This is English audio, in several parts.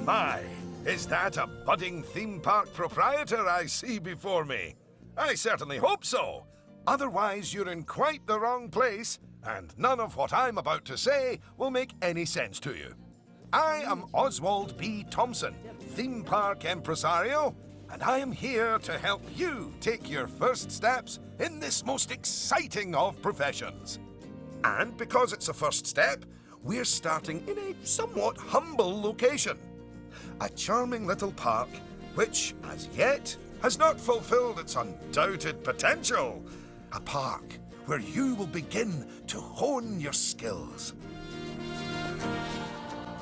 my, is that a budding theme park proprietor I see before me? I certainly hope so. Otherwise, you're in quite the wrong place, and none of what I'm about to say will make any sense to you. I am Oswald B. Thompson, theme park impresario, and I am here to help you take your first steps in this most exciting of professions. And because it's a first step, we're starting in a somewhat humble location. A charming little park which, as yet, has not fulfilled its undoubted potential. A park where you will begin to hone your skills.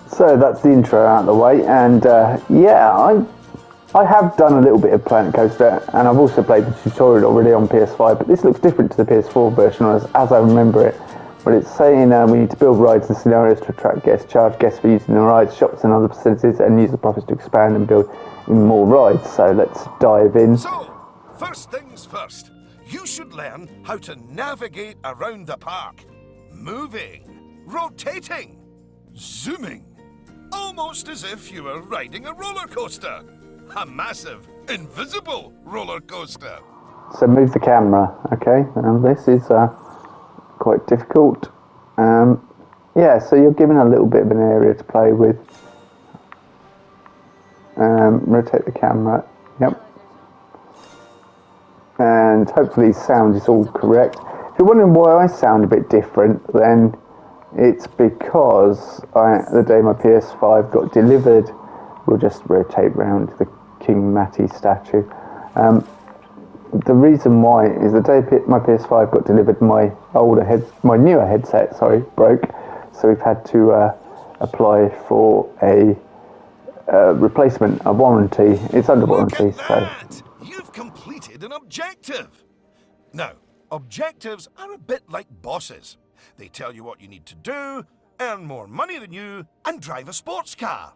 So that's the intro out of the way, and yeah, I have done a little bit of Planet Coaster, and I've also played the tutorial already on PS5, but this looks different to the PS4 version as I remember it. But it's saying we need to build rides and scenarios to attract guests, charge guests for using the rides, shops and other facilities, and use the profits to expand and build even more rides. So let's dive in. So, first things first, you should learn how to navigate around the park. Moving, rotating, zooming, almost as if you were riding a roller coaster. A massive, invisible roller coaster. So move the camera, okay? And this is quite difficult. Yeah, so you're given a little bit of an area to play with. Rotate the camera, yep. And hopefully sound is all correct. If you're wondering why I sound a bit different, then it's because the day my PS5 got delivered, we'll just rotate round the King Matty statue. The reason why is the day my PS5 got delivered, my newer headset, broke. So we've had to apply for a replacement, a warranty. It's under warranty. Look at that! You've completed an objective. Now, objectives are a bit like bosses. They tell you what you need to do, earn more money than you, and drive a sports car.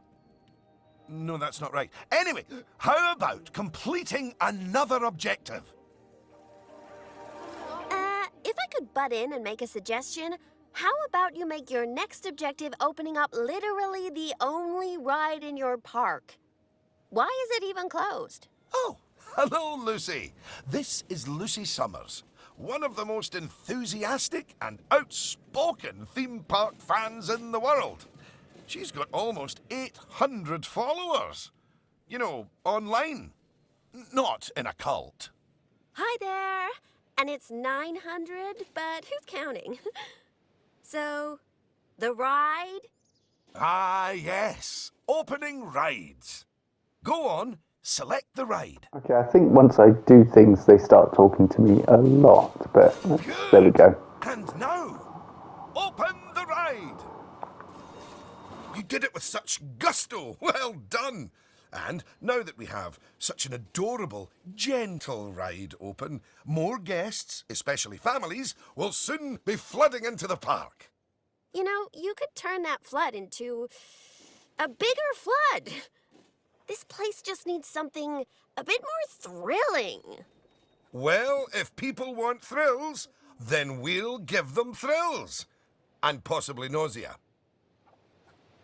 No, that's not right. Anyway, how about completing another objective? If I could butt in and make a suggestion, how about you make your next objective opening up literally the only ride in your park? Why is it even closed? Oh, hello, Lucy. This is Lucy Summers, one of the most enthusiastic and outspoken theme park fans in the world. She's got almost 800 followers. You know, online. Not in a cult. Hi there. And it's 900, but who's counting? So, the ride? Ah, yes. Opening rides. Go on, select the ride. Okay, I think once I do things, they start talking to me a lot, but there we go. And now, open the ride. You did it with such gusto. Well done. And now that we have such an adorable, gentle ride open, more guests, especially families, will soon be flooding into the park. You know, you could turn that flood into a bigger flood. This place just needs something a bit more thrilling. Well, if people want thrills, then we'll give them thrills. And possibly nausea.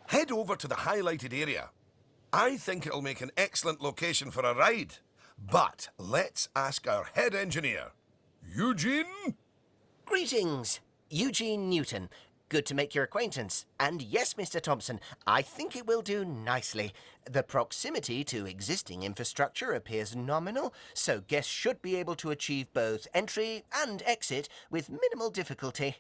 Head over to the highlighted area. I think it'll make an excellent location for a ride. But let's ask our head engineer. Eugene? Greetings, Eugene Newton. Good to make your acquaintance. And yes, Mr. Thompson, I think it will do nicely. The proximity to existing infrastructure appears nominal, so guests should be able to achieve both entry and exit with minimal difficulty.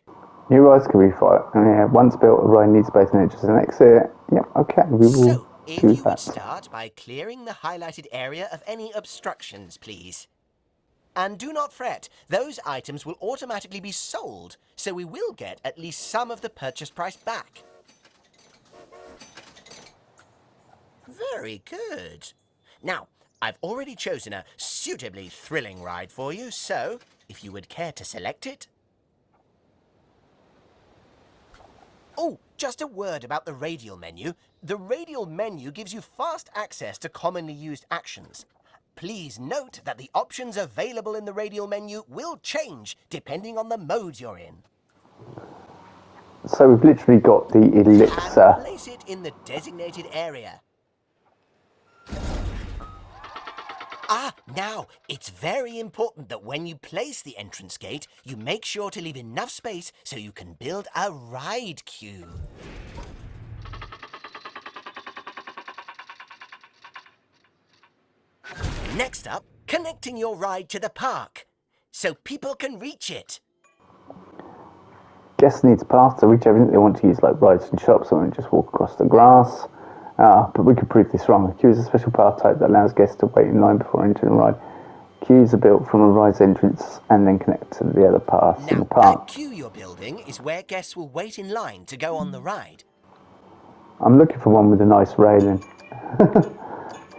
New rides can be fine. Yeah, once built, a ride needs both an entrance and exit. Yep, okay, we will So, if do you that. would start by clearing the highlighted area of any obstructions, please. And do not fret, those items will automatically be sold, so we will get at least some of the purchase price back. Very good. Now, I've already chosen a suitably thrilling ride for you, so if you would care to select it. Oh, just a word about the radial menu. The radial menu gives you fast access to commonly used actions. Please note that the options available in the radial menu will change depending on the mode you're in. So we've literally got the elixir. And place it in the designated area. Now, it's very important that when you place the entrance gate, you make sure to leave enough space so you can build a ride queue. Next up, connecting your ride to the park, so people can reach it. Guests need a path to reach everything they want to use, like rides and shops, and just walk across the grass. But we could prove this wrong. A queue is a special path type that allows guests to wait in line before entering a ride. Queues are built from a ride's entrance and then connect to the other paths in the Now, park. that queue you're building is where guests will wait in line to go on the ride. I'm looking for one with a nice railing.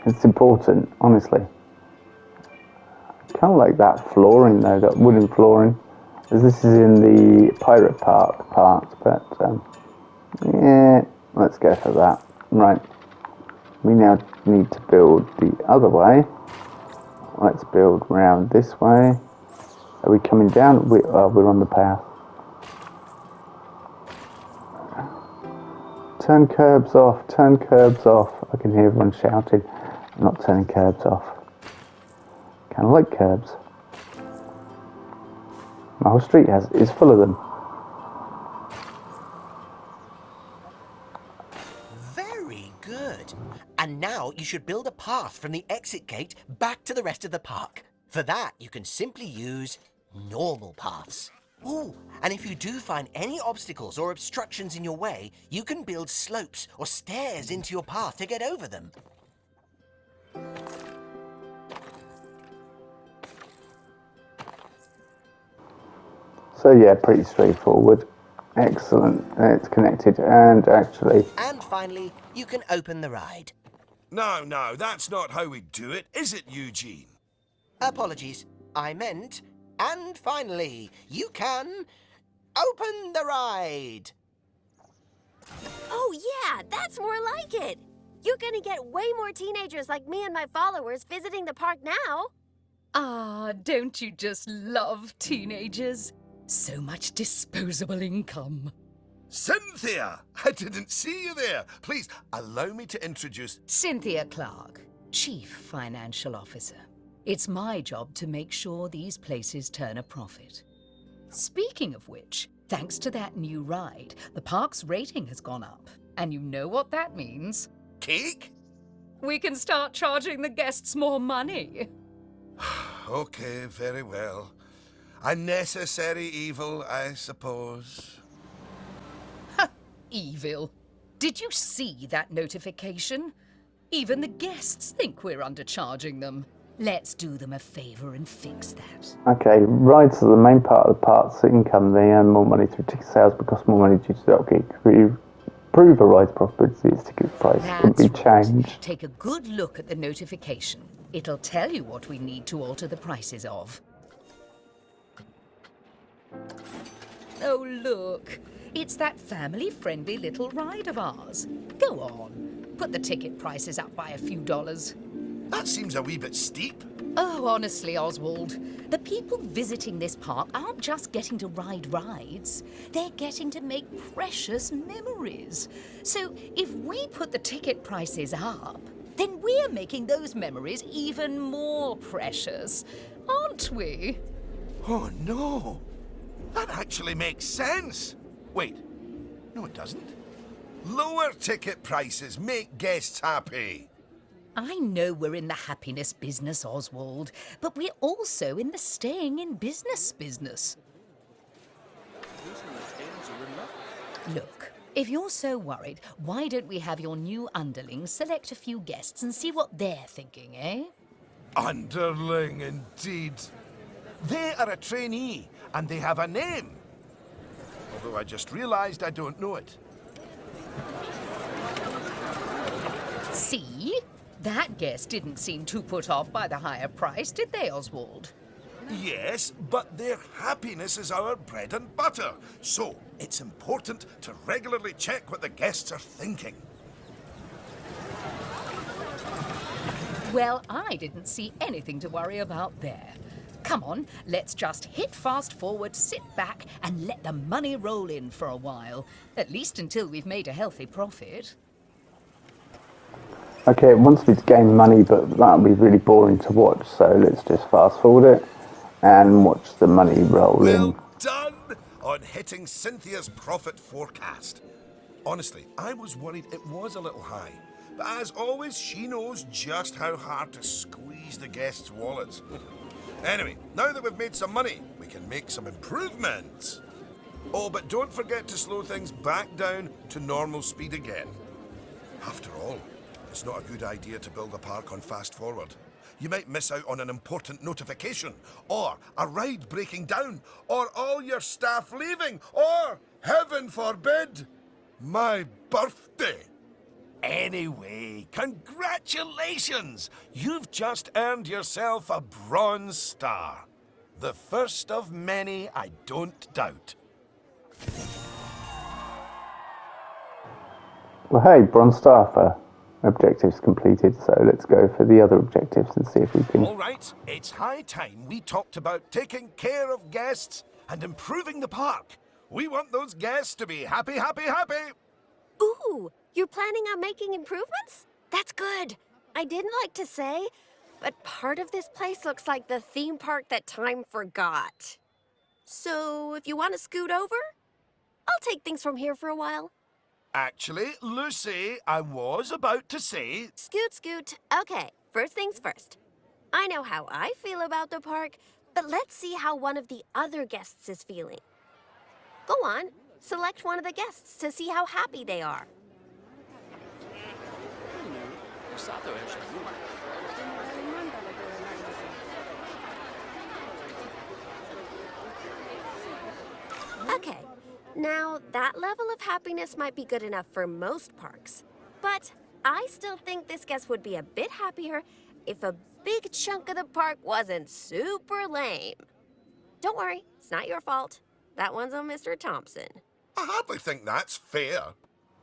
It's important, honestly. Kind of like that flooring though, that wooden flooring. As this is in the Pirate Park part, but yeah, let's go for that. Right, we now need to build the other way. Let's build round this way. Are we coming down? We're on the path. Turn curbs off, turn curbs off. I can hear everyone shouting. I'm not turning curbs off. Kind of like curbs. My whole street is full of them. Very good. And now you should build a path from the exit gate back to the rest of the park. For that, you can simply use normal paths. Ooh, and if you do find any obstacles or obstructions in your way, you can build slopes or stairs into your path to get over them. So yeah, pretty straightforward. Excellent. It's connected and actually... And finally, you can open the ride. No, that's not how we do it, is it, Eugene? Apologies. I meant, and finally, you can open the ride. Oh, yeah, that's more like it. You're gonna get way more teenagers like me and my followers visiting the park now. Ah, don't you just love teenagers? So much disposable income. Cynthia! I didn't see you there. Please, allow me to introduce... Cynthia Clark, Chief Financial Officer. It's my job to make sure these places turn a profit. Speaking of which, thanks to that new ride, the park's rating has gone up. And you know what that means? Cake? We can start charging the guests more money. Okay, very well. A necessary evil, I suppose. Evil. Did you see that notification? Even the guests think we're undercharging them. Let's do them a favour and fix that. Okay, rides are the main part of the park's income. They earn more money through ticket sales but cost more money due to the upkeep. To prove a ride's profitability, its ticket price can be changed. Take a good look at the notification. It'll tell you what we need to alter the prices of. Oh, look. It's that family-friendly little ride of ours. Go on. Put the ticket prices up by a few dollars. That seems a wee bit steep. Oh, honestly, Oswald, the people visiting this park aren't just getting to ride rides. They're getting to make precious memories. So if we put the ticket prices up, then we're making those memories even more precious, aren't we? Oh, no. That actually makes sense. Wait. No, it doesn't. Lower ticket prices make guests happy. I know we're in the happiness business, Oswald, but we're also in the staying in business business. Look, if you're so worried, why don't we have your new underlings select a few guests and see what they're thinking, eh? Underling, indeed. They are a trainee, and they have a name. Although I just realised I don't know it. See? That guest didn't seem too put off by the higher price, did they, Oswald? Yes, but their happiness is our bread and butter. So it's important to regularly check what the guests are thinking. Well, I didn't see anything to worry about there. Come on, let's just hit fast forward, sit back, and let the money roll in for a while. At least until we've made a healthy profit. Okay, it wants me to gain money, but that would be really boring to watch, so let's just fast forward it and watch the money roll in. Well done on hitting Cynthia's profit forecast. Honestly, I was worried it was a little high. But as always, she knows just how hard to squeeze the guests' wallets. Anyway, now that we've made some money, we can make some improvements. Oh, but don't forget to slow things back down to normal speed again. After all, it's not a good idea to build a park on fast forward. You might miss out on an important notification, or a ride breaking down, or all your staff leaving, or, heaven forbid, my birthday. Anyway, congratulations! You've just earned yourself a bronze star. The first of many, I don't doubt. Well, hey, bronze star for objectives completed, so let's go for the other objectives and see if we can... All right, it's high time we talked about taking care of guests and improving the park. We want those guests to be happy, happy, happy. Ooh, you're planning on making improvements? That's good. I didn't like to say, but part of this place looks like the theme park that time forgot. So, if you want to scoot over, I'll take things from here for a while. Actually, Lucy, I was about to say... Scoot, scoot. Okay, first things first. I know how I feel about the park, but let's see how one of the other guests is feeling. Go on, select one of the guests to see how happy they are. Okay, now that level of happiness might be good enough for most parks, but I still think this guest would be a bit happier if a big chunk of the park wasn't super lame. Don't worry, it's not your fault. That one's on Mr. Thompson. I hardly think that's fair.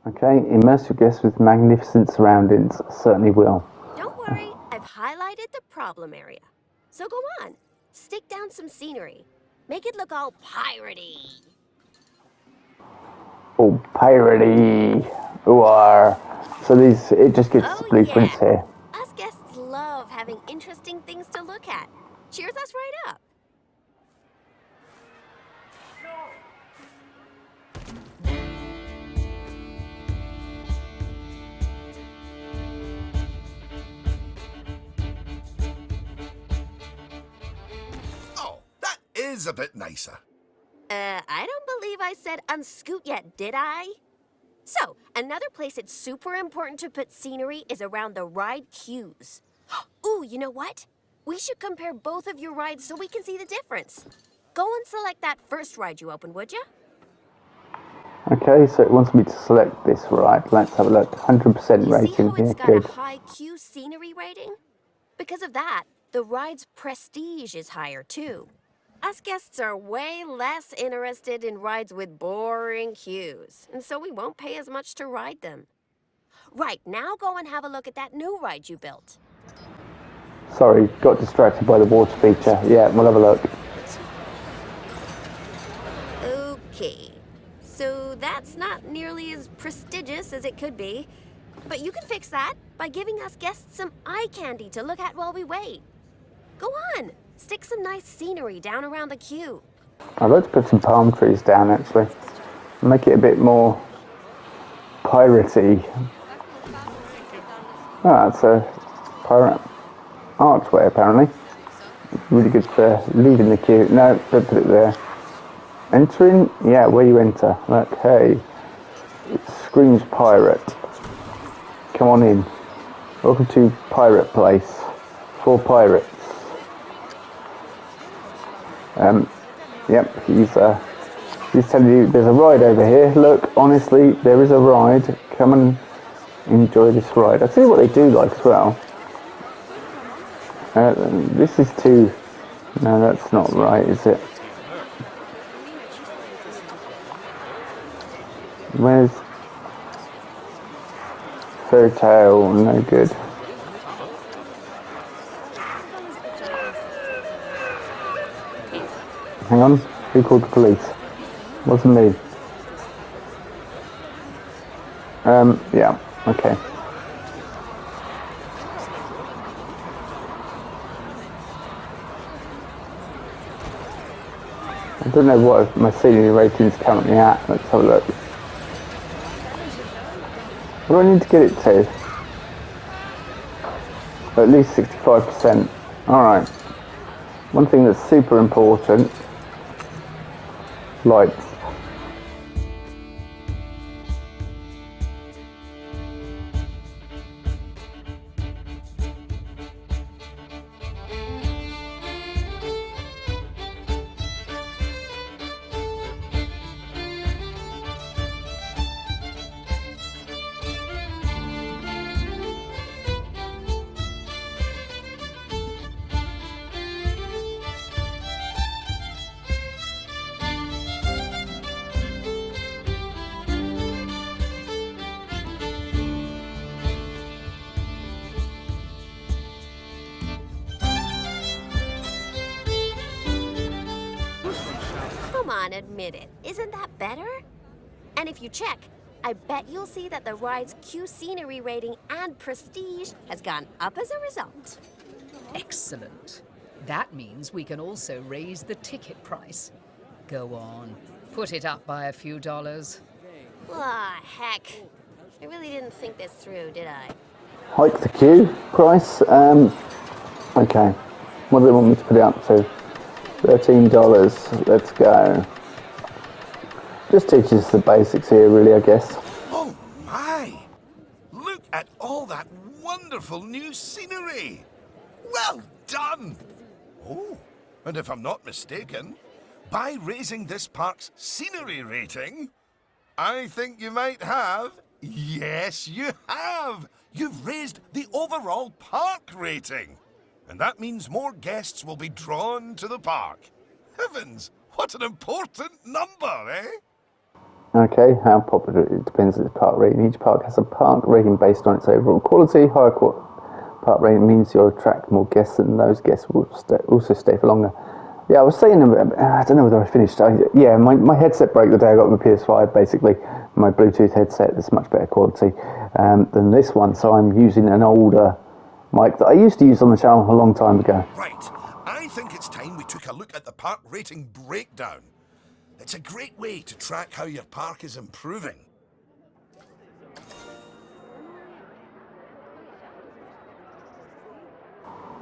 Okay, immerse your guests with magnificent surroundings. Certainly will. Don't worry, I've highlighted the problem area. So go on, stick down some scenery. Make it look all piratey. Oh, piratey. So these, it just gives us blueprints here. Us guests love having interesting things to look at. Cheers us right up. Oh, that is a bit nicer. I don't believe I said unscoot yet, did I? So, another place it's super important to put scenery is around the ride queues. Ooh, you know what? We should compare both of your rides so we can see the difference. Go and select that first ride you opened, would you? Okay, so it wants me to select this ride. Let's have a look. 100% You rating see how here. it's got Good. a high queue scenery rating? Because of that, the ride's prestige is higher too. Us guests are way less interested in rides with boring queues, and so we won't pay as much to ride them. Right, now go and have a look at that new ride you built. Sorry, got distracted by the water feature. Yeah, we'll have a look. Okay, so that's not nearly as prestigious as it could be, but you can fix that by giving us guests some eye candy to look at while we wait. Go on, stick some nice scenery down around the queue. I'd like to put some palm trees down, actually. Make it a bit more piratey. Ah, it's a pirate archway, apparently. Really good for leaving the queue. No, don't put it there. Entering? Yeah, where you enter. Look, hey. It screams pirate. Come on in. Welcome to Pirate Place. For pirates. Yep, he's telling you there's a ride over here. Look, honestly, there is a ride. Come and enjoy this ride. I'll tell you what they do like as well. This is too... No, that's not right, is it? Where's... Fairy tale, no good. Hang on, who called the police? Wasn't me. Yeah, okay. I don't know what my scenery rating is currently at. Let's have a look. What do I need to get it to? At least 65%. Alright. One thing that's super important, lights. Come on, admit it. Isn't that better? And if you check, I bet you'll see that the ride's Q scenery rating and prestige has gone up as a result. Excellent. That means we can also raise the ticket price. Go on, put it up by a few dollars. Ah, heck. I really didn't think this through, did I? Hike the queue price. Okay. What do they want me to put it up to? $13. Let's go. Just teaches us the basics here, really, I guess. Oh my! Look at all that wonderful new scenery! Well done! Oh, and if I'm not mistaken, by raising this park's scenery rating, I think you might have... Yes, you have! You've raised the overall park rating! And that means more guests will be drawn to the park. Heavens, what an important number, eh? Okay, how popular it depends on its park rating. Each park has a park rating based on its overall quality. Higher park rating means you'll attract more guests, and those guests will also stay for longer. Yeah, I was saying, I don't know whether I finished. My headset broke the day I got my PS5, basically. My Bluetooth headset is much better quality than this one, so I'm using an older mic that I used to use on the channel a long time ago. Right. I think it's time we took a look at the park rating breakdown. It's a great way to track how your park is improving.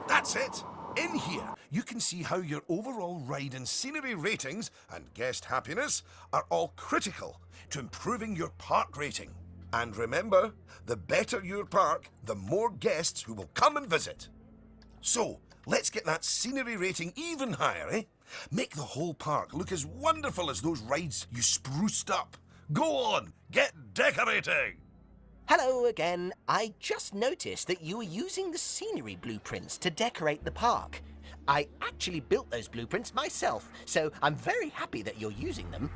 That's it. In here, you can see how your overall ride and scenery ratings and guest happiness are all critical to improving your park rating. And remember, the better your park, the more guests who will come and visit. So, let's get that scenery rating even higher, eh? Make the whole park look as wonderful as those rides you spruced up. Go on, get decorating! Hello again. I just noticed that you were using the scenery blueprints to decorate the park. I actually built those blueprints myself, so I'm very happy that you're using them.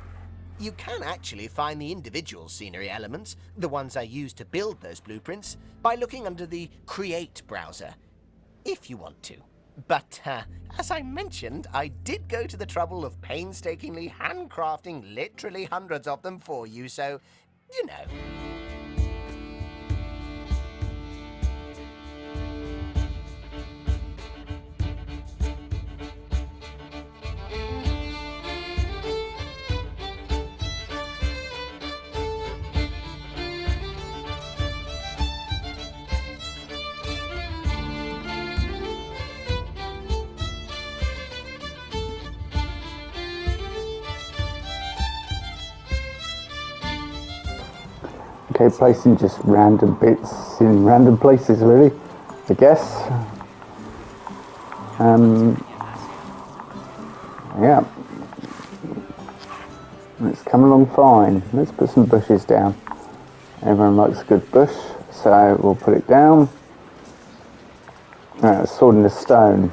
You can actually find the individual scenery elements, the ones I used to build those blueprints, by looking under the Create browser, if you want to. But, as I mentioned, I did go to the trouble of painstakingly handcrafting literally hundreds of them for you, so, you know. Okay, placing just random bits in random places, really, I guess. Yeah. It's coming along fine. Let's put some bushes down. Everyone likes a good bush, so we'll put it down. Sword in the stone.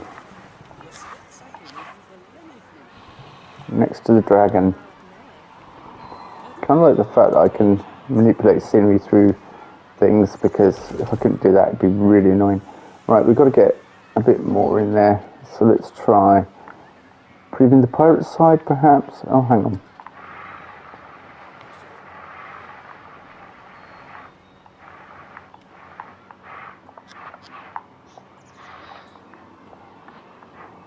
Next to the dragon. Kind of like the fact that I can manipulate scenery through things, because if I couldn't do that, it'd be really annoying. Right, we've got to get a bit more in there. So let's try improving the pirate side, perhaps. Oh, hang on.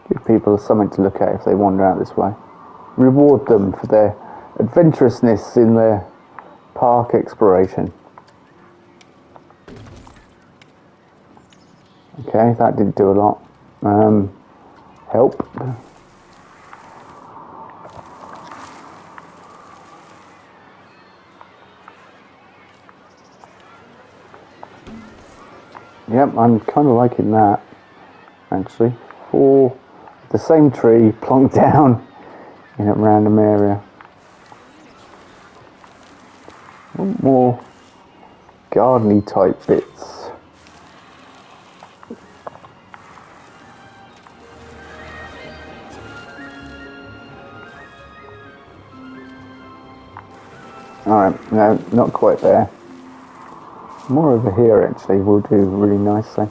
Give people something to look at if they wander out this way. reward them for their adventurousness in their park exploration. Okay, that didn't do a lot. Help. Yep, I'm kind of liking that, actually. 4, the same tree plonked down in a random area. Want more garden-y type bits. Alright, no, not quite there. More over here, actually, will do really nicely.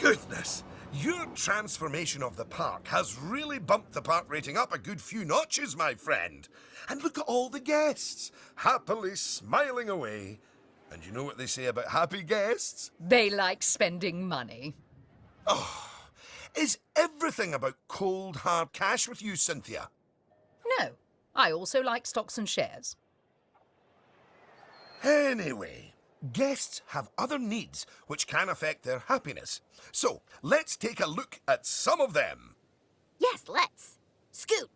Goodness! Your transformation of the park has really bumped the park rating up a good few notches, my friend. And look at all the guests, happily smiling away. And you know what they say about happy guests? They like spending money. Is everything about cold, hard cash with you, Cynthia? No, I also like stocks and shares. Anyway, guests have other needs which can affect their happiness. So, let's take a look at some of them. Yes, let's. Scoot.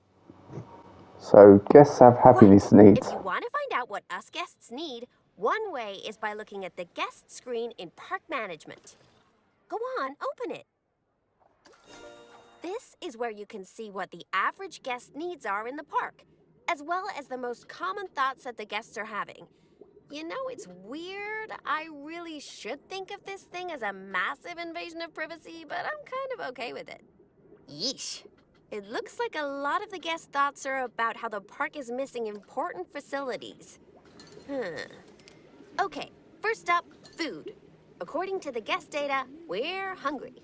So, guests have happiness Right. needs. If you want to find out what us guests need, one way is by looking at the guest screen in park management. Go on, open it. This is where you can see what the average guest needs are in the park, as well as the most common thoughts that the guests are having. You know, it's weird. I really should think of this thing as a massive invasion of privacy, but I'm kind of okay with it. Yeesh. It looks like a lot of the guest thoughts are about how the park is missing important facilities. Okay, first up, food. According to the guest data, we're hungry.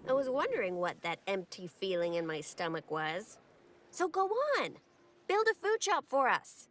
I was wondering what that empty feeling in my stomach was. So go on, build a food shop for us.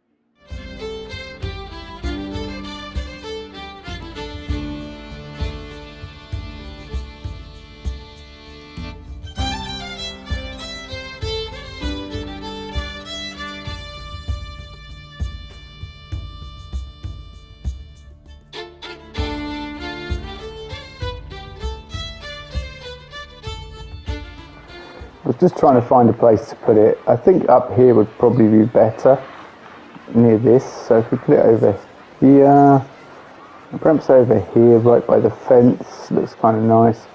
I was just trying to find a place to put it. I think up here would probably be better, near this. So if we put it over here, perhaps over here, right by the fence, looks kind of nice.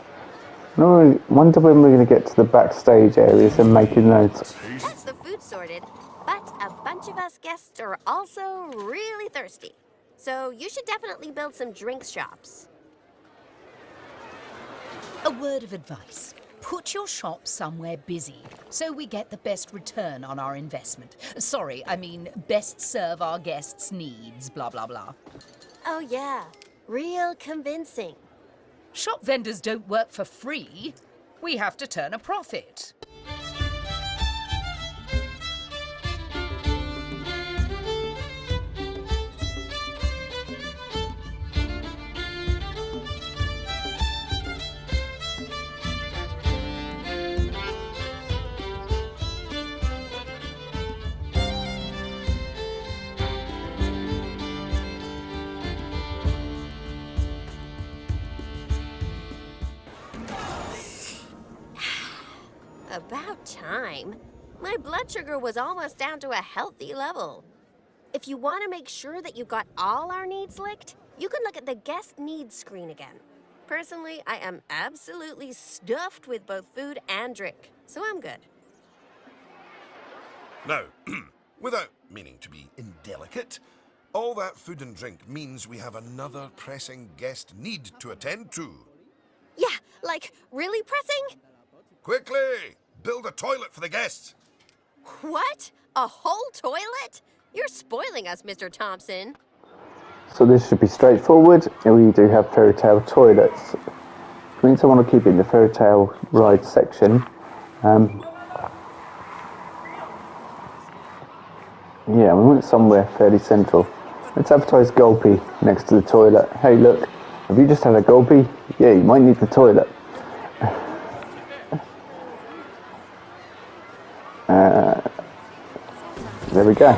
I wonder when we're going to get to the backstage areas and making those. That's the food sorted, but a bunch of us guests are also really thirsty. So you should definitely build some drink shops. A word of advice. Put your shop somewhere busy so we get the best return on our investment. Sorry, I mean best serve our guests' needs, blah, blah, blah. Oh yeah, real convincing. Shop vendors don't work for free. We have to turn a profit. About time. My blood sugar was almost down to a healthy level. If you want to make sure that you got all our needs licked, you can look at the guest needs screen again. Personally, I am absolutely stuffed with both food and drink, so I'm good. Now, without meaning to be indelicate, all that food and drink means we have another pressing guest need to attend to. Yeah, like, really pressing? Quickly! Build a toilet for the guests! What? A whole toilet? You're spoiling us, Mr. Thompson. So this should be straightforward. We do have fairy tale toilets. Which means I want to keep it in the fairy tale ride section. Yeah, we want it somewhere fairly central. Let's advertise Gulpy next to the toilet. Hey look, Have you just had a gulpy? Yeah, you might need the toilet. There we go.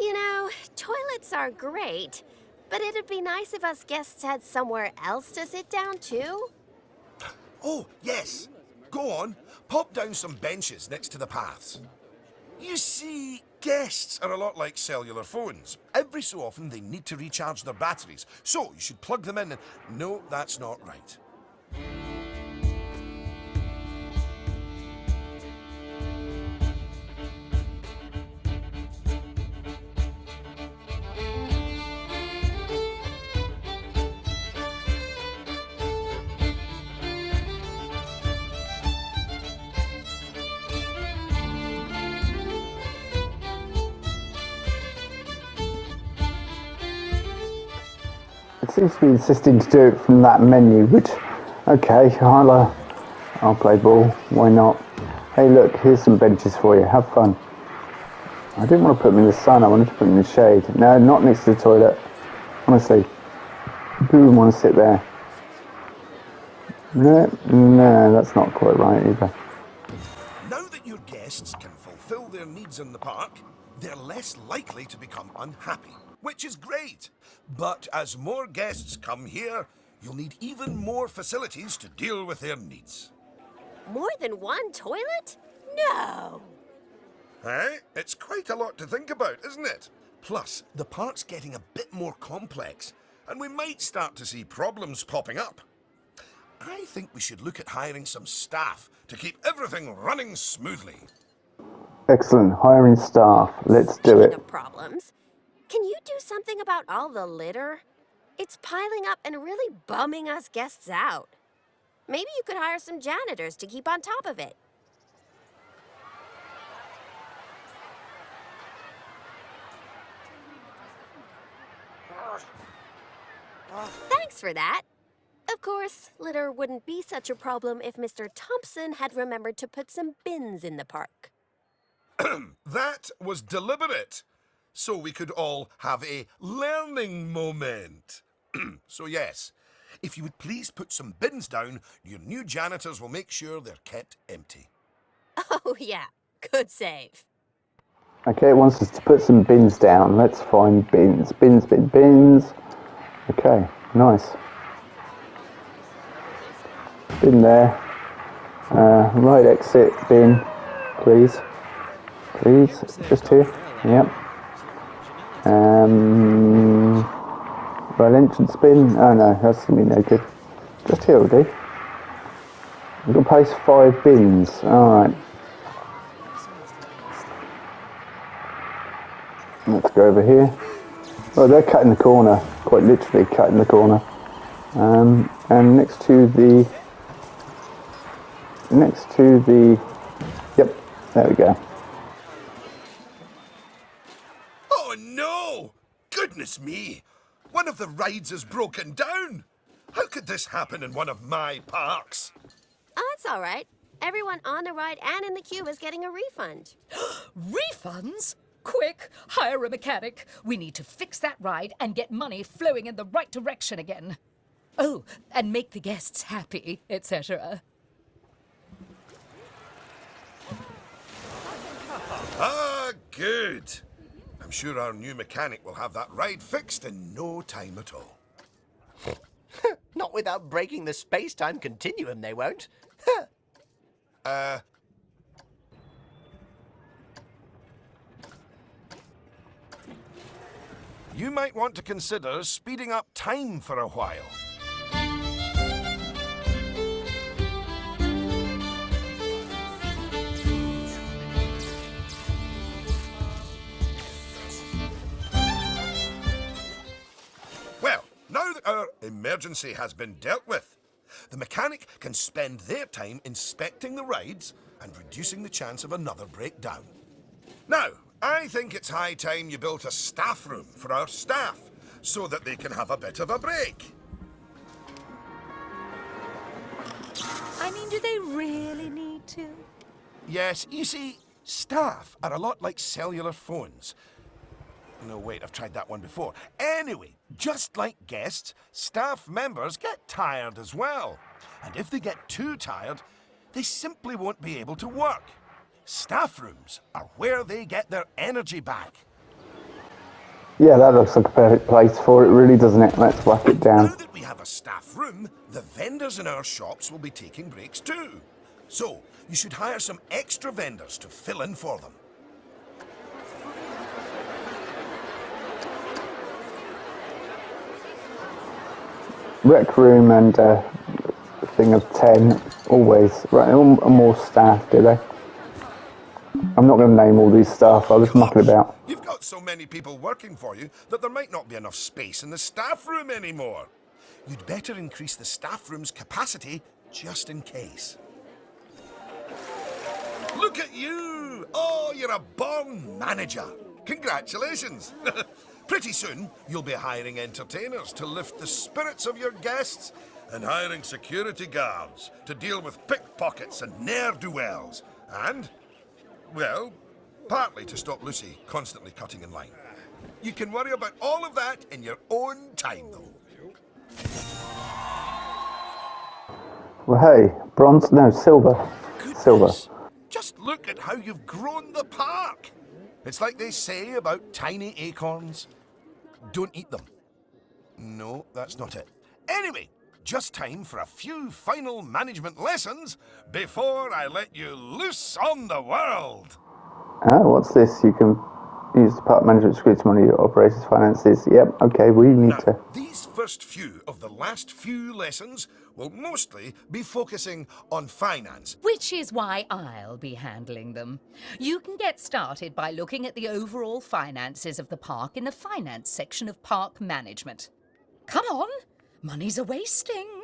You know, toilets are great, but it'd be nice if us guests had somewhere else to sit down, too. Oh, yes. Go on. Pop down some benches next to the paths. You see, guests are a lot like cellular phones. Every so often they need to recharge their batteries, so you should plug them in and... No, that's not right. It seems to be insisting to do it from that menu, which, okay, I'll play ball. Why not? Hey, look, here's some benches for you. Have fun. I didn't want to put them in the sun. I wanted to put them in the shade. No, not next to the toilet. Honestly, who would want to sit there? No, that's not quite right either. Now that your guests can fulfill their needs in the park, they're less likely to become unhappy, which is great. But as more guests come here, you'll need even more facilities to deal with their needs. More than one toilet? No! Eh? It's quite a lot to think about, isn't it? Plus, the park's getting a bit more complex, and we might start to see problems popping up. I think we should look at hiring some staff to keep everything running smoothly. Excellent. Hiring staff. Let's do Speaking it. of problems, can you do something about all the litter? It's piling up and really bumming us guests out. Maybe you could hire some janitors to keep on top of it. Thanks for that. Of course, litter wouldn't be such a problem if Mr. Thompson had remembered to put some bins in the park. That was deliberate, so we could all have a learning moment. So yes, if you would please put some bins down, your new janitors will make sure they're kept empty. Oh, yeah. Good save. Okay, it wants us to put some bins down. Let's find bins. Bins. Okay, nice. Bin there. Right exit bin, please. Please, just here. Yep. Right entrance bin. Oh no, that's gonna be no good. Just here will do. We've got to place 5 bins. Alright. Let's go over here. Oh, they're cutting the corner. Quite literally cutting the corner. And next to the... Yep, there we go. Oh no! Goodness me! One of the rides has broken down! How could this happen in one of my parks? Oh, it's all right. Everyone on the ride and in the queue is getting a refund. Refunds? Quick, hire a mechanic. We need to fix that ride and get money flowing in the right direction again. Oh, and make the guests happy, etc. Ah, good. I'm sure our new mechanic will have that ride fixed in no time at all. Not without breaking the space-time continuum, they won't. You might want to consider speeding up time for a while. Well, now that our emergency has been dealt with, the mechanic can spend their time inspecting the rides and reducing the chance of another breakdown. Now, I think it's high time you built a staff room for our staff so that they can have a bit of a break. I mean, do they really need to? Yes, you see, staff are a lot like cellular phones. No, wait, I've tried that one before. Anyway, just like guests, staff members get tired as well. And if they get too tired, they simply won't be able to work. Staff rooms are where they get their energy back. Yeah, that looks like a perfect place for it, really, doesn't it? Let's whack it Now down. that we have a staff room, the vendors in our shops will be taking breaks too. So, you should hire some extra vendors to fill in for them. Rec room and a thing of 10, always. Right, and more staff, do they? I'm not going to name all these staff, I was mucking about. You've got so many people working for you that there might not be enough space in the staff room anymore. You'd better increase the staff room's capacity just in case. Look at you! Oh, you're a born manager. Congratulations. Pretty soon, you'll be hiring entertainers to lift the spirits of your guests and hiring security guards to deal with pickpockets and ne'er-do-wells. And, well, partly to stop Lucy constantly cutting in line. You can worry about all of that in your own time, though. Well, hey, bronze? No, silver. Silver. Goodness. Just look at how you've grown the park. It's like they say about tiny acorns. Don't eat them. No, that's not it. Anyway, just time for a few final management lessons before I let you loose on the world. Oh, what's this? You can use the park management screen to monitor your operations finances. Yep, okay, we need Now, to... these first few of the last few lessons will mostly be focusing on finance. Which is why I'll be handling them. You can get started by looking at the overall finances of the park in the finance section of park management. Come on, money's a wasting.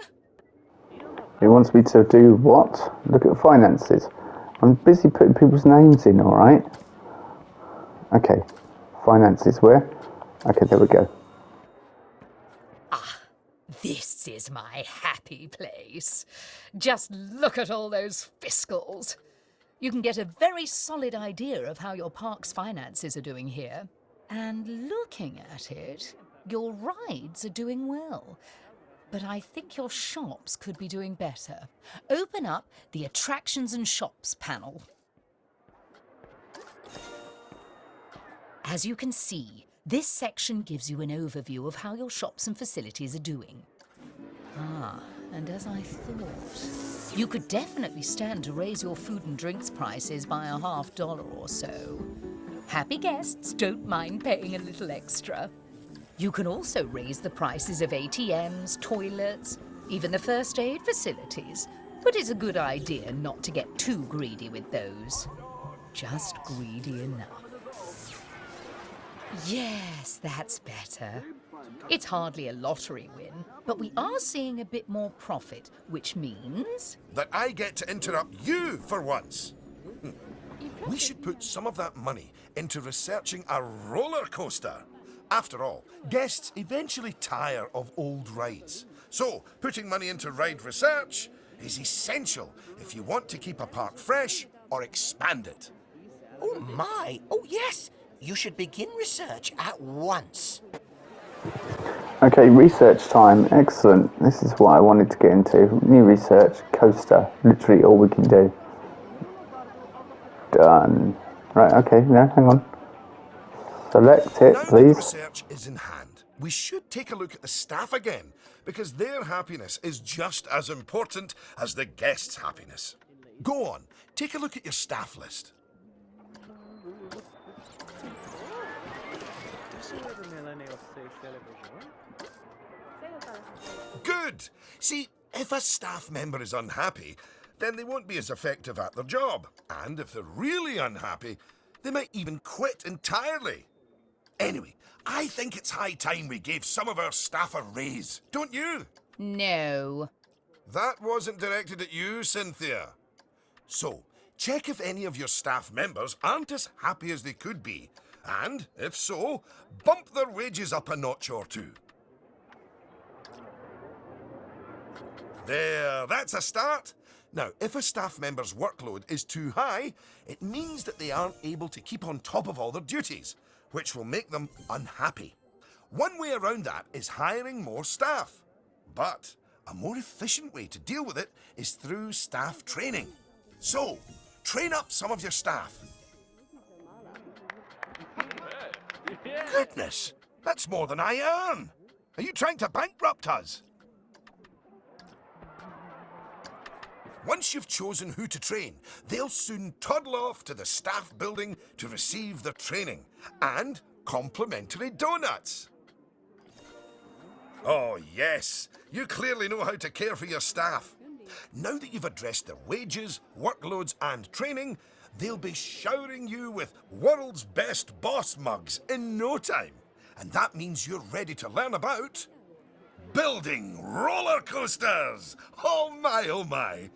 It wants me to do what? Look at finances. I'm busy putting people's names in, alright? Okay, finances where? Okay, there we go. This is my happy place. Just look at all those fiscals. You can get a very solid idea of how your park's finances are doing here. And looking at it, your rides are doing well. But I think your shops could be doing better. Open up the Attractions and Shops panel. As you can see, this section gives you an overview of how your shops and facilities are doing. And as I thought, you could definitely stand to raise your food and drinks prices by $50 or so. Happy guests don't mind paying a little extra. You can also raise the prices of ATMs, toilets, even the first aid facilities. But it's a good idea not to get too greedy with those. Just greedy enough. Yes, that's better. It's hardly a lottery win, but we are seeing a bit more profit, which means... That I get to interrupt you for once. We should put some of that money into researching a roller coaster. After all, guests eventually tire of old rides. So, putting money into ride research is essential if you want to keep a park fresh or expand it. Oh my! Oh yes! You should begin research at once. Okay, research time. Excellent. This is what I wanted to get into. New research, coaster. Literally all we can do. Done. Right, okay, no, hang on. Select it, Now that the please. research is in hand, we should take a look at the staff again, because their happiness is just as important as the guests' happiness. Go on, take a look at your staff list. Good! See, if a staff member is unhappy, then they won't be as effective at their job. And if they're really unhappy, they might even quit entirely. Anyway, I think it's high time we gave some of our staff a raise, don't you? No. That wasn't directed at you, Cynthia. So, check if any of your staff members aren't as happy as they could be. And, if so, bump their wages up a notch or two. There, that's a start. Now, if a staff member's workload is too high, it means that they aren't able to keep on top of all their duties, which will make them unhappy. One way around that is hiring more staff. But a more efficient way to deal with it is through staff training. So, train up some of your staff. Goodness, that's more than I earn. Are you trying to bankrupt us? Once you've chosen who to train, they'll soon toddle off to the staff building to receive their training and complimentary donuts. Oh, yes, you clearly know how to care for your staff. Now that you've addressed their wages, workloads, and training, they'll be showering you with world's best boss mugs in no time. And that means you're ready to learn about building roller coasters. Oh my, oh my.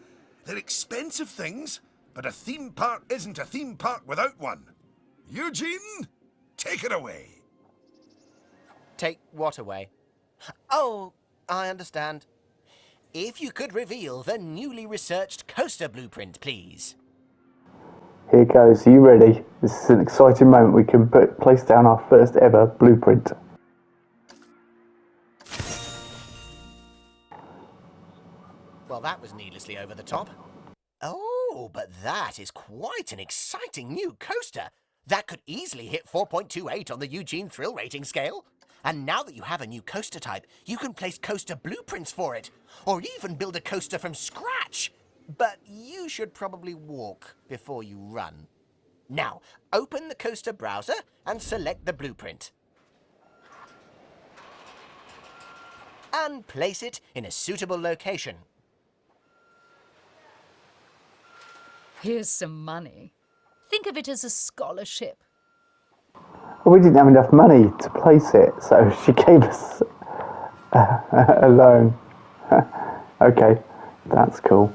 They're expensive things, but a theme park isn't a theme park without one. Eugene, take it away. Take what away? Oh, I understand. If you could reveal the newly researched coaster blueprint, please. Here goes. Are you ready? This is an exciting moment. We can place down our first ever blueprint. Well, that was needlessly over the top. Oh, but that is quite an exciting new coaster. That could easily hit 4.28 on the Eugene Thrill Rating scale. And now that you have a new coaster type, you can place coaster blueprints for it, or even build a coaster from scratch. But you should probably walk before you run. Now, open the coaster browser and select the blueprint. And place it in a suitable location. Here's some money. Think of it as a scholarship. Well, we didn't have enough money to place it, so she gave us a loan. Okay, that's cool.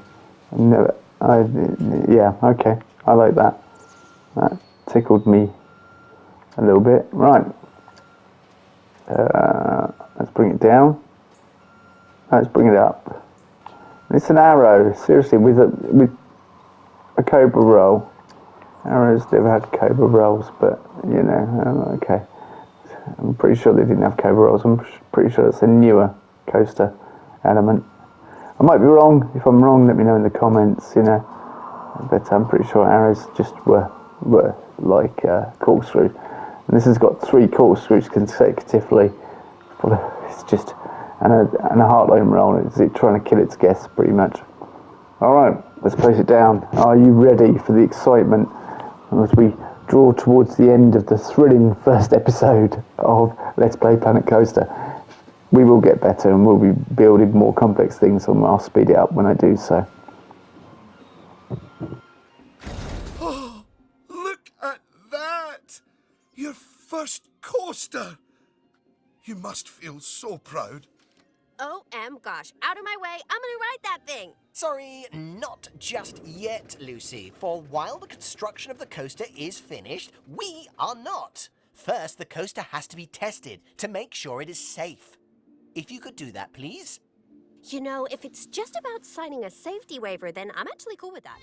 No, yeah, okay, I like that. That tickled me a little bit. Right, let's bring it down. Let's bring it up. It's an arrow, seriously, with a cobra roll. Arrows never had cobra rolls, but you know, okay. I'm pretty sure they didn't have cobra rolls. I'm pretty sure it's a newer coaster element. I might be wrong. If I'm wrong, let me know in the comments, you know. But I'm pretty sure arrows just were like corkscrew. And this has got 3 corkscrews consecutively. It's just and a heartline roll. It's it trying to kill its guests, pretty much. All right, let's place it down. Are you ready for the excitement as we draw towards the end of the thrilling first episode of Let's Play Planet Coaster? We will get better and we'll be building more complex things, and I'll speed it up when I do so. Oh, look at that! Your first coaster! You must feel so proud. OM gosh, out of my way, I'm gonna ride that thing. Sorry, not just yet, Lucy. For while the construction of the coaster is finished, we are not. First, the coaster has to be tested to make sure it is safe. If you could do that, please. You know, if it's just about signing a safety waiver, then I'm actually cool with that.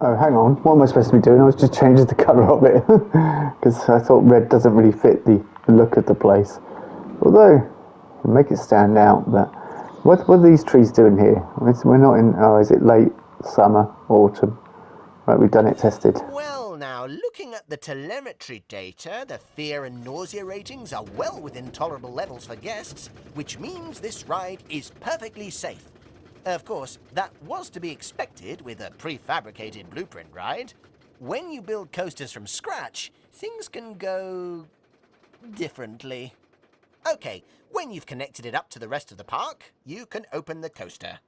Oh, hang on. What am I supposed to be doing? I was just changing the colour of it because I thought red doesn't really fit the look of the place. Although, make it stand out. But what are these trees doing here? We're not in. Oh, is it late summer, autumn? Right, we've done it, tested. Well, now, looking at the telemetry data, the fear and nausea ratings are well within tolerable levels for guests, which means this ride is perfectly safe. Of course, that was to be expected with a prefabricated blueprint ride. When you build coasters from scratch, things can go differently. Okay, when you've connected it up to the rest of the park, you can open the coaster.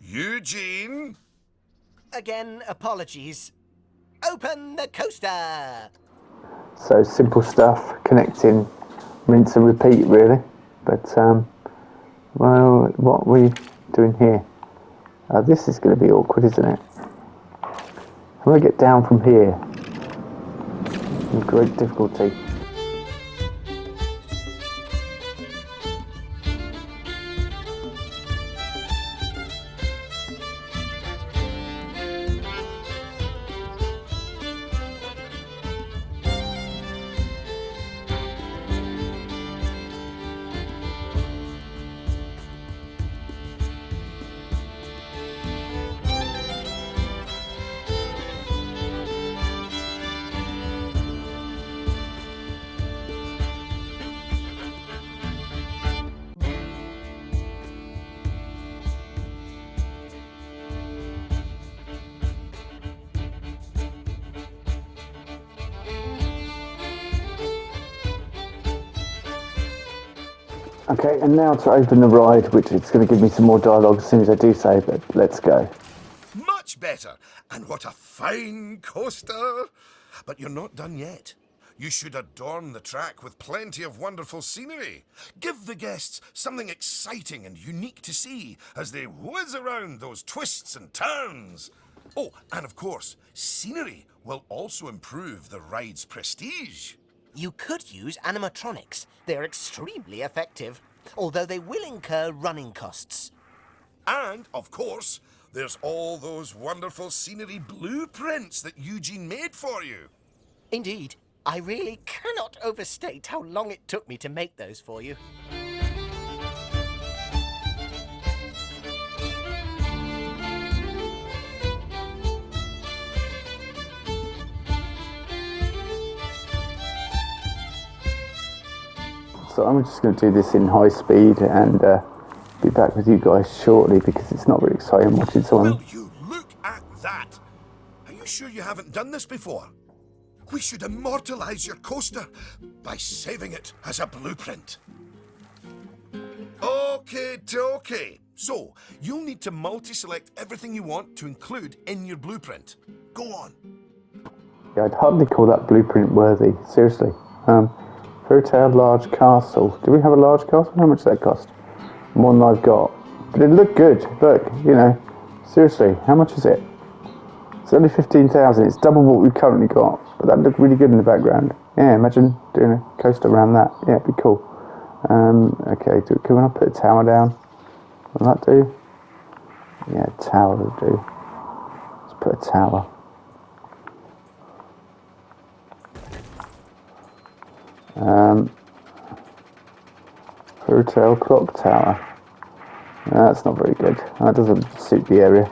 Eugene? Again, apologies. Open the coaster! So simple stuff, connecting, rinse and repeat, really. But well, what are we doing here? This is going to be awkward, isn't it? How do I get down from here? with great difficulty. Okay, and now to open the ride, which it's going to give me some more dialogue as soon as I do so, but let's go. Much better. And what a fine coaster. But you're not done yet. You should adorn the track with plenty of wonderful scenery. Give the guests something exciting and unique to see as they whiz around those twists and turns. Oh, and of course, scenery will also improve the ride's prestige. You could use animatronics. They're extremely effective, although they will incur running costs. And, of course, there's all those wonderful scenery blueprints that Eugene made for you. Indeed, I really cannot overstate how long it took me to make those for you. So I'm just going to do this in high speed and be back with you guys shortly because it's not very exciting watching someone. Will you look at that? Are you sure you haven't done this before? We should immortalize your coaster by saving it as a blueprint. Okay, dokie. So, you'll need to multi-select everything you want to include in your blueprint. Go on. Yeah, I'd hardly call that blueprint worthy, seriously. Fairy tale large castle. Do we have a large castle? How much does that cost? More than I've got. But it looked good. Look, you know, seriously, how much is it? It's only 15,000. It's double what we've currently got. But that looked really good in the background. Yeah, imagine doing a coaster around that. Yeah, it'd be cool. Okay, can I put a tower down? Will that do? Yeah, tower will do. Let's put a tower. Hotel clock tower. That's not very good. That doesn't suit the area.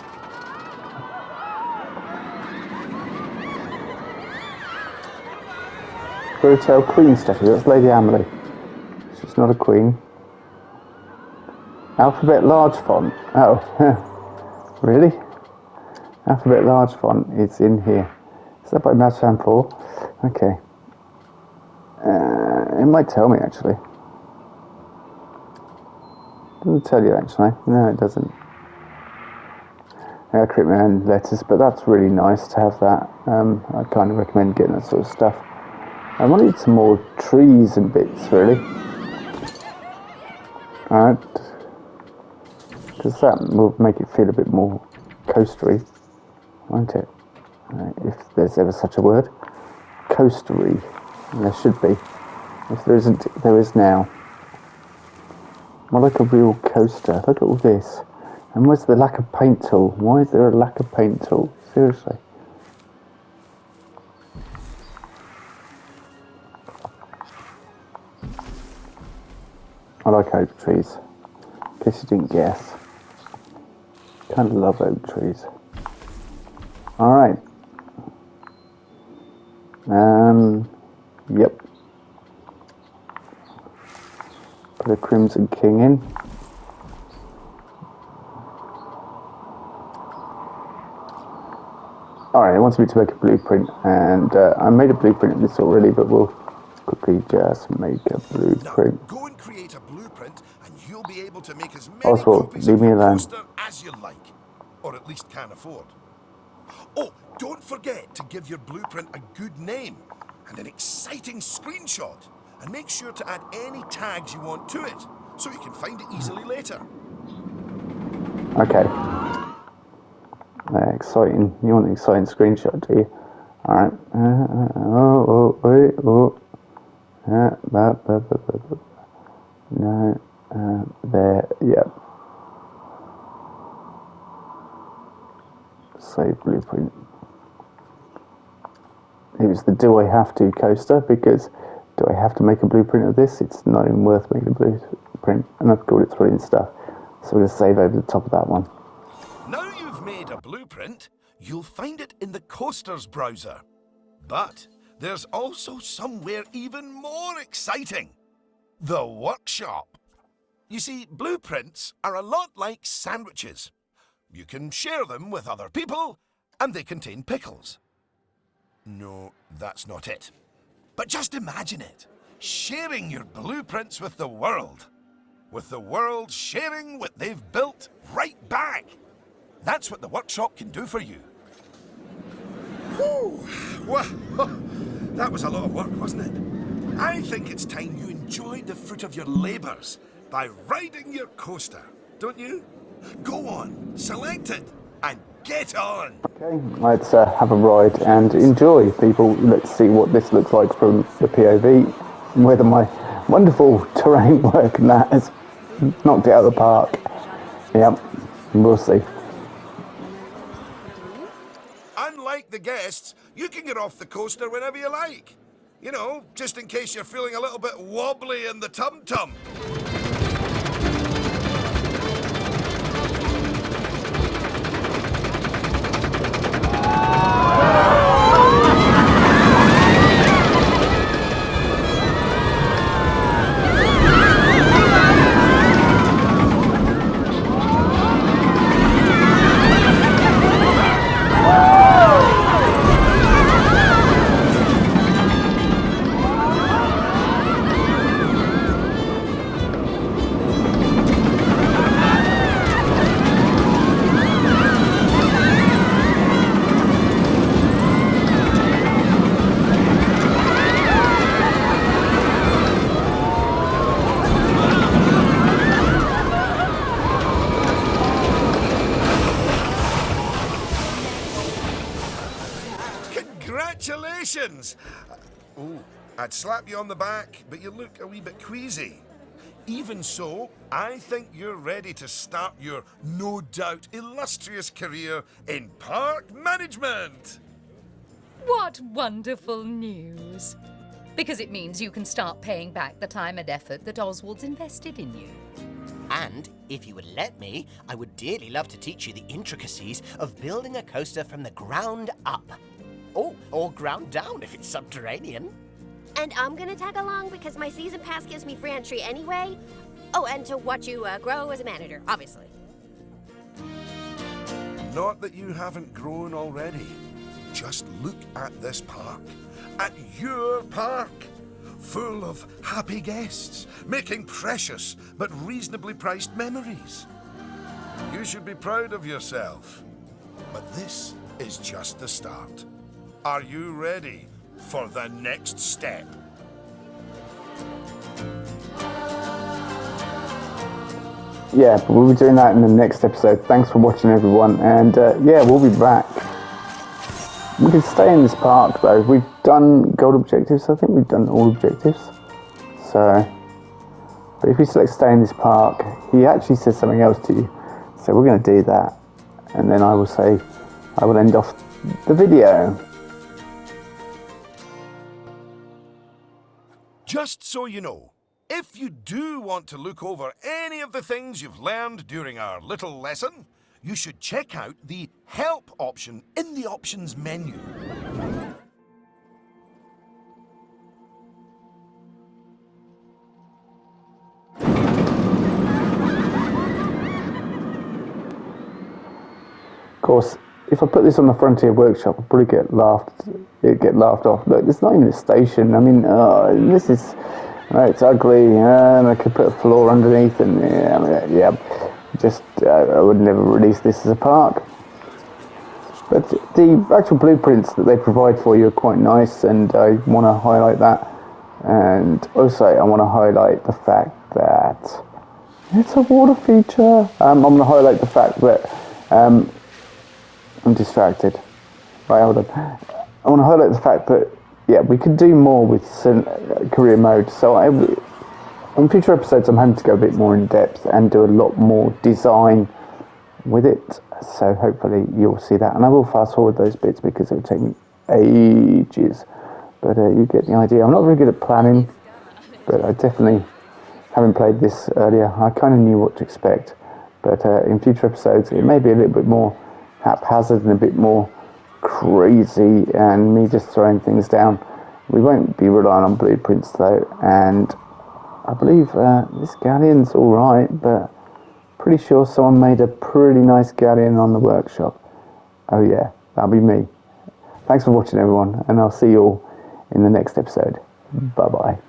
Hotel Queen statue. That's Lady Emily. She's not a queen. Alphabet large font. Oh, really? Alphabet large font is in here. Is that by Mouse 4? Okay. It might tell me actually. Doesn't tell you actually. No, it doesn't. I create my own letters, but that's really nice to have that. I kind of recommend getting that sort of stuff. I wanted some more trees and bits, really. Alright. Because that will make it feel a bit more coastery, won't it? If there's ever such a word. Coastery. There should be. If there isn't, there is now. More like a real coaster. Look at all this. And where's the lack of paint tool? Why is there a lack of paint tool? Seriously. I like oak trees. In case you didn't guess. Kind of love oak trees. Alright. Yep. Put a Crimson King in. Alright, it wants me to make a blueprint, and I made a blueprint of this already, but we'll quickly just make a blueprint. Now, go and create a blueprint, and you'll be able to make as many Oswald, copies leave of me your alone. coaster as you like, or at least can afford. Oh, don't forget to give your blueprint a good name and an exciting screenshot, and make sure to add any tags you want to it, so you can find it easily later. Okay. Exciting. You want an exciting screenshot, do you? Alright. Wait. No. There. Yep. Save blueprint. It was the do I have to coaster, because do I have to make a blueprint of this? It's not even worth making a blueprint, and I've called it 3 and stuff. So we're going to save over the top of that one. Now you've made a blueprint, you'll find it in the Coasters browser. But there's also somewhere even more exciting. The workshop. You see, blueprints are a lot like sandwiches. You can share them with other people, and they contain pickles. No, that's not it. But just imagine it. Sharing your blueprints with the world. With the world sharing what they've built right back. That's what the workshop can do for you. Whew. Well, that was a lot of work, wasn't it? I think it's time you enjoyed the fruit of your labours by riding your coaster, don't you? Go on, select it, and get on. Okay, let's have a ride and enjoy, people. Let's see what this looks like from the POV, whether my wonderful terrain work and that has knocked it out of the park. Yep, we'll see. Unlike the guests, you can get off the coaster whenever you like. You know, just in case you're feeling a little bit wobbly in the tum-tum. Congratulations! Oh, I'd slap you on the back, but you look a wee bit queasy. Even so, I think you're ready to start your no doubt illustrious career in park management. What wonderful news. Because it means you can start paying back the time and effort that Oswald's invested in you. And if you would let me, I would dearly love to teach you the intricacies of building a coaster from the ground up. Oh, or ground down if it's subterranean. And I'm gonna tag along because my season pass gives me free entry anyway. Oh, and to watch you grow as a manager, obviously. Not that you haven't grown already. Just look at this park. At your park. Full of happy guests, making precious but reasonably priced memories. You should be proud of yourself. But this is just the start. Are you ready for the next step? Yeah, but we'll be doing that in the next episode. Thanks for watching, everyone, and yeah, we'll be back. We can stay in this park though. We've done gold objectives. I think we've done all objectives. So, but if you select stay in this park, he actually says something else to you. So we're going to do that, and then I will say, I will end off the video. Just so you know, if you do want to look over any of the things you've learned during our little lesson, you should check out the Help option in the Options menu. Of course, if I put this on the Frontier Workshop, I'll probably get laughed off. Look, it's not even a station. I mean, this is, it's ugly, and I could put a floor underneath, and I would never release this as a park. But the actual blueprints that they provide for you are quite nice, and I want to highlight that. And also, I want to highlight the fact that it's a water feature. I'm going to highlight the fact that I'm distracted. Right, hold on. I want to highlight the fact that, yeah, we could do more with career mode. So on future episodes, I'm hoping to go a bit more in depth and do a lot more design with it. So hopefully you'll see that. And I will fast forward those bits because it would take me ages. But you get the idea. I'm not very good at planning, but I definitely, having played this earlier, I kind of knew what to expect. But in future episodes, it may be a little bit more haphazard and a bit more crazy and me just throwing things down. We won't be relying on blueprints though, and I believe this galleon's alright, but pretty sure someone made a pretty nice galleon on the workshop. Oh yeah, that'll be me. Thanks for watching everyone, and I'll see you all in the next episode. Bye bye.